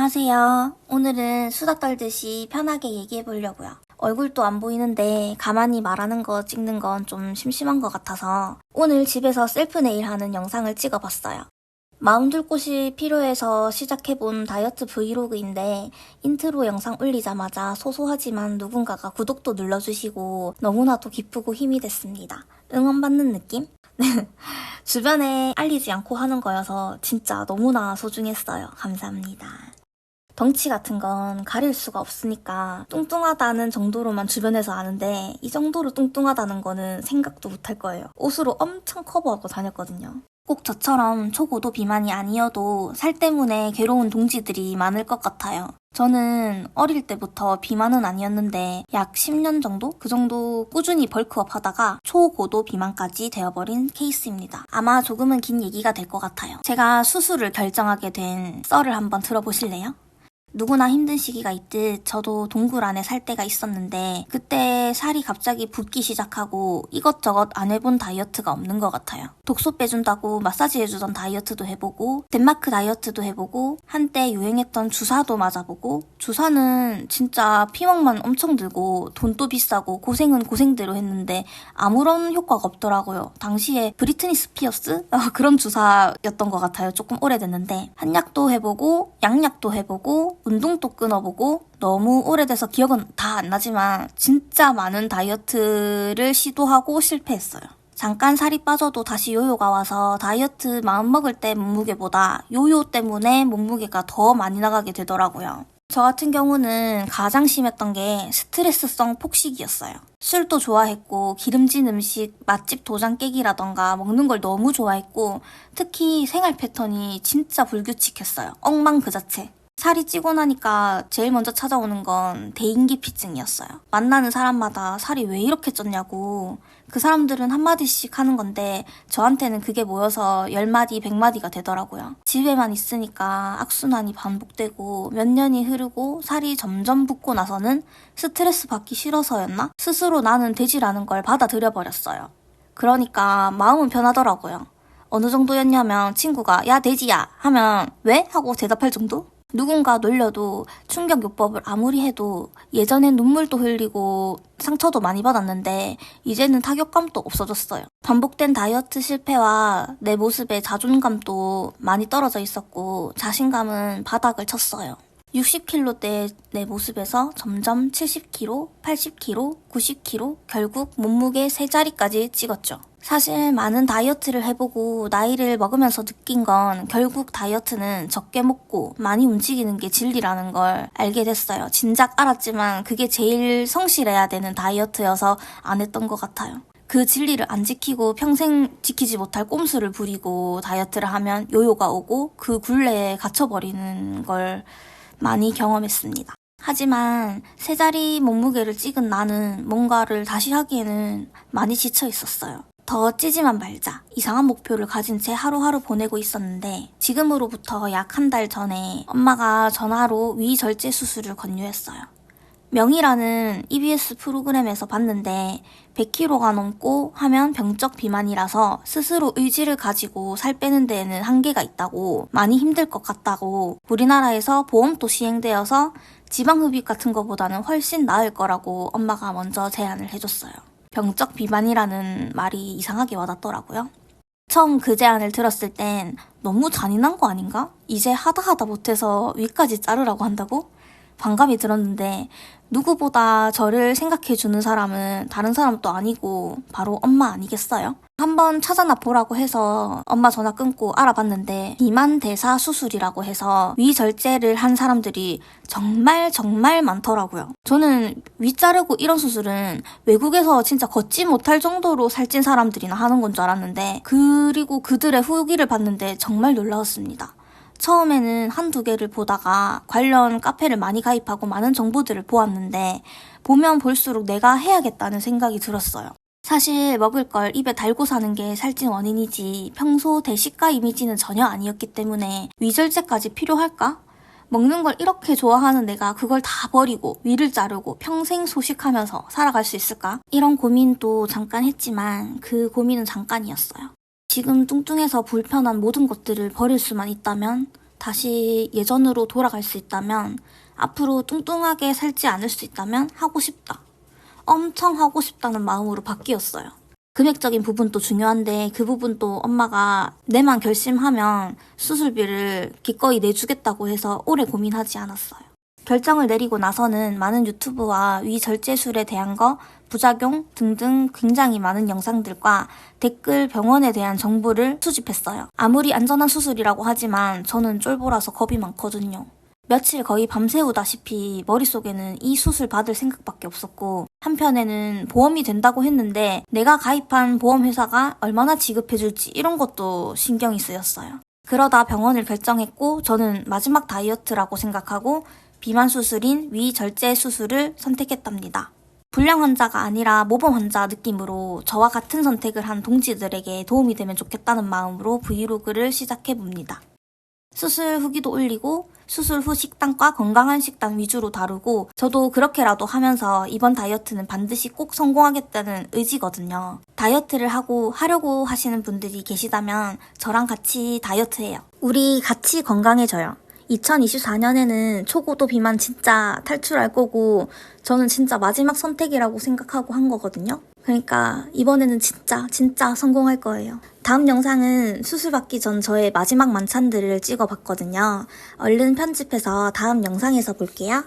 안녕하세요. 오늘은 수다 떨듯이 편하게 얘기해 보려고요. 얼굴도 안 보이는데 가만히 말하는 거 찍는 건 좀 심심한 것 같아서 오늘 집에서 셀프 네일 하는 영상을 찍어봤어요. 마음 둘 곳이 필요해서 시작해본 다이어트 브이로그인데 인트로 영상 올리자마자 소소하지만 누군가가 구독도 눌러주시고 너무나도 기쁘고 힘이 됐습니다. 응원받는 느낌? 주변에 알리지 않고 하는 거여서 진짜 너무나 소중했어요. 감사합니다. 덩치 같은 건 가릴 수가 없으니까 뚱뚱하다는 정도로만 주변에서 아는데 이 정도로 뚱뚱하다는 거는 생각도 못할 거예요. 옷으로 엄청 커버하고 다녔거든요. 꼭 저처럼 초고도 비만이 아니어도 살 때문에 괴로운 동지들이 많을 것 같아요. 저는 어릴 때부터 비만은 아니었는데 약 10년 정도? 그 정도 꾸준히 벌크업 하다가 초고도 비만까지 되어버린 케이스입니다. 아마 조금은 긴 얘기가 될 것 같아요. 제가 수술을 결정하게 된 썰을 한번 들어보실래요? 누구나 힘든 시기가 있듯 저도 동굴 안에 살 때가 있었는데 그때 살이 갑자기 붓기 시작하고 이것저것 안 해본 다이어트가 없는 것 같아요. 독소 빼준다고 마사지 해주던 다이어트도 해보고 덴마크 다이어트도 해보고 한때 유행했던 주사도 맞아보고 주사는 진짜 피멍만 엄청 들고 돈도 비싸고 고생은 고생대로 했는데 아무런 효과가 없더라고요. 당시에 브리트니 스피어스? 그런 주사였던 것 같아요. 조금 오래됐는데 한약도 해보고 양약도 해보고 운동도 끊어보고 너무 오래돼서 기억은 다 안 나지만 진짜 많은 다이어트를 시도하고 실패했어요. 잠깐 살이 빠져도 다시 요요가 와서 다이어트 마음먹을 때 몸무게보다 요요 때문에 몸무게가 더 많이 나가게 되더라고요. 저 같은 경우는 가장 심했던 게 스트레스성 폭식이었어요. 술도 좋아했고 기름진 음식, 맛집 도장 깨기라던가 먹는 걸 너무 좋아했고 특히 생활 패턴이 진짜 불규칙했어요. 엉망 그 자체. 살이 찌고 나니까 제일 먼저 찾아오는 건 대인기피증이었어요. 만나는 사람마다 살이 왜 이렇게 쪘냐고 그 사람들은 한마디씩 하는 건데 저한테는 그게 모여서 10마디, 100마디가 되더라고요. 집에만 있으니까 악순환이 반복되고 몇 년이 흐르고 살이 점점 붓고 나서는 스트레스 받기 싫어서였나? 스스로 나는 돼지라는 걸 받아들여버렸어요. 그러니까 마음은 편하더라고요. 어느 정도였냐면 친구가 야 돼지야 하면 왜? 하고 대답할 정도? 누군가 놀려도 충격요법을 아무리 해도 예전엔 눈물도 흘리고 상처도 많이 받았는데 이제는 타격감도 없어졌어요. 반복된 다이어트 실패와 내 모습의 자존감도 많이 떨어져 있었고 자신감은 바닥을 쳤어요. 60kg대 내 모습에서 점점 70kg, 80kg, 90kg, 결국 몸무게 3자리까지 찍었죠. 사실 많은 다이어트를 해보고 나이를 먹으면서 느낀 건 결국 다이어트는 적게 먹고 많이 움직이는 게 진리라는 걸 알게 됐어요. 진작 알았지만 그게 제일 성실해야 되는 다이어트여서 안 했던 것 같아요. 그 진리를 안 지키고 평생 지키지 못할 꼼수를 부리고 다이어트를 하면 요요가 오고 그 굴레에 갇혀버리는 걸 많이 경험했습니다. 하지만 3자리 몸무게를 찍은 나는 뭔가를 다시 하기에는 많이 지쳐 있었어요. 더 찌지만 말자. 이상한 목표를 가진 채 하루하루 보내고 있었는데 지금으로부터 약 1달 전에 엄마가 전화로 위절제 수술을 권유했어요. 명이라는 EBS 프로그램에서 봤는데 100kg가 넘고 하면 병적 비만이라서 스스로 의지를 가지고 살 빼는 데에는 한계가 있다고 많이 힘들 것 같다고 우리나라에서 보험도 시행되어서 지방흡입 같은 거보다는 훨씬 나을 거라고 엄마가 먼저 제안을 해줬어요. 병적 비만이라는 말이 이상하게 와닿더라고요. 처음 그 제안을 들었을 땐 너무 잔인한 거 아닌가? 이제 하다 못해서 위까지 자르라고 한다고? 반감이 들었는데 누구보다 저를 생각해주는 사람은 다른 사람도 아니고 바로 엄마 아니겠어요? 한번 찾아나 보라고 해서 엄마 전화 끊고 알아봤는데 비만 대사 수술이라고 해서 위절제를 한 사람들이 정말 많더라고요. 저는 위 자르고 이런 수술은 외국에서 진짜 걷지 못할 정도로 살찐 사람들이나 하는 건 줄 알았는데 그리고 그들의 후기를 봤는데 정말 놀라웠습니다. 처음에는 1-2개를 보다가 관련 카페를 많이 가입하고 많은 정보들을 보았는데 보면 볼수록 내가 해야겠다는 생각이 들었어요. 사실 먹을 걸 입에 달고 사는 게 살찐 원인이지 평소 대식가 이미지는 전혀 아니었기 때문에 위절제까지 필요할까? 먹는 걸 이렇게 좋아하는 내가 그걸 다 버리고 위를 자르고 평생 소식하면서 살아갈 수 있을까? 이런 고민도 잠깐 했지만 그 고민은 잠깐이었어요. 지금 뚱뚱해서 불편한 모든 것들을 버릴 수만 있다면 다시 예전으로 돌아갈 수 있다면, 앞으로 뚱뚱하게 살지 않을 수 있다면 하고 싶다. 엄청 하고 싶다는 마음으로 바뀌었어요. 금액적인 부분도 중요한데 그 부분도 엄마가 내만 결심하면 수술비를 기꺼이 내주겠다고 해서 오래 고민하지 않았어요. 결정을 내리고 나서는 많은 유튜브와 위절제술에 대한 거, 부작용 등등 굉장히 많은 영상들과 댓글, 병원에 대한 정보를 수집했어요. 아무리 안전한 수술이라고 하지만 저는 쫄보라서 겁이 많거든요. 며칠 거의 밤새우다시피 머릿속에는 이 수술 받을 생각밖에 없었고, 한편에는 보험이 된다고 했는데 내가 가입한 보험회사가 얼마나 지급해줄지 이런 것도 신경이 쓰였어요. 그러다 병원을 결정했고 저는 마지막 다이어트라고 생각하고 비만 수술인 위절제 수술을 선택했답니다. 불량 환자가 아니라 모범 환자 느낌으로 저와 같은 선택을 한 동지들에게 도움이 되면 좋겠다는 마음으로 브이로그를 시작해봅니다. 수술 후기도 올리고 수술 후 식단과 건강한 식단 위주로 다루고 저도 그렇게라도 하면서 이번 다이어트는 반드시 꼭 성공하겠다는 의지거든요. 다이어트를 하려고 하시는 분들이 계시다면 저랑 같이 다이어트해요. 우리 같이 건강해져요. 2024년에는 초고도 비만 진짜 탈출할 거고 저는 진짜 마지막 선택이라고 생각하고 한 거거든요. 그러니까 이번에는 진짜 성공할 거예요. 다음 영상은 수술 받기 전 저의 마지막 만찬들을 찍어봤거든요. 얼른 편집해서 다음 영상에서 볼게요.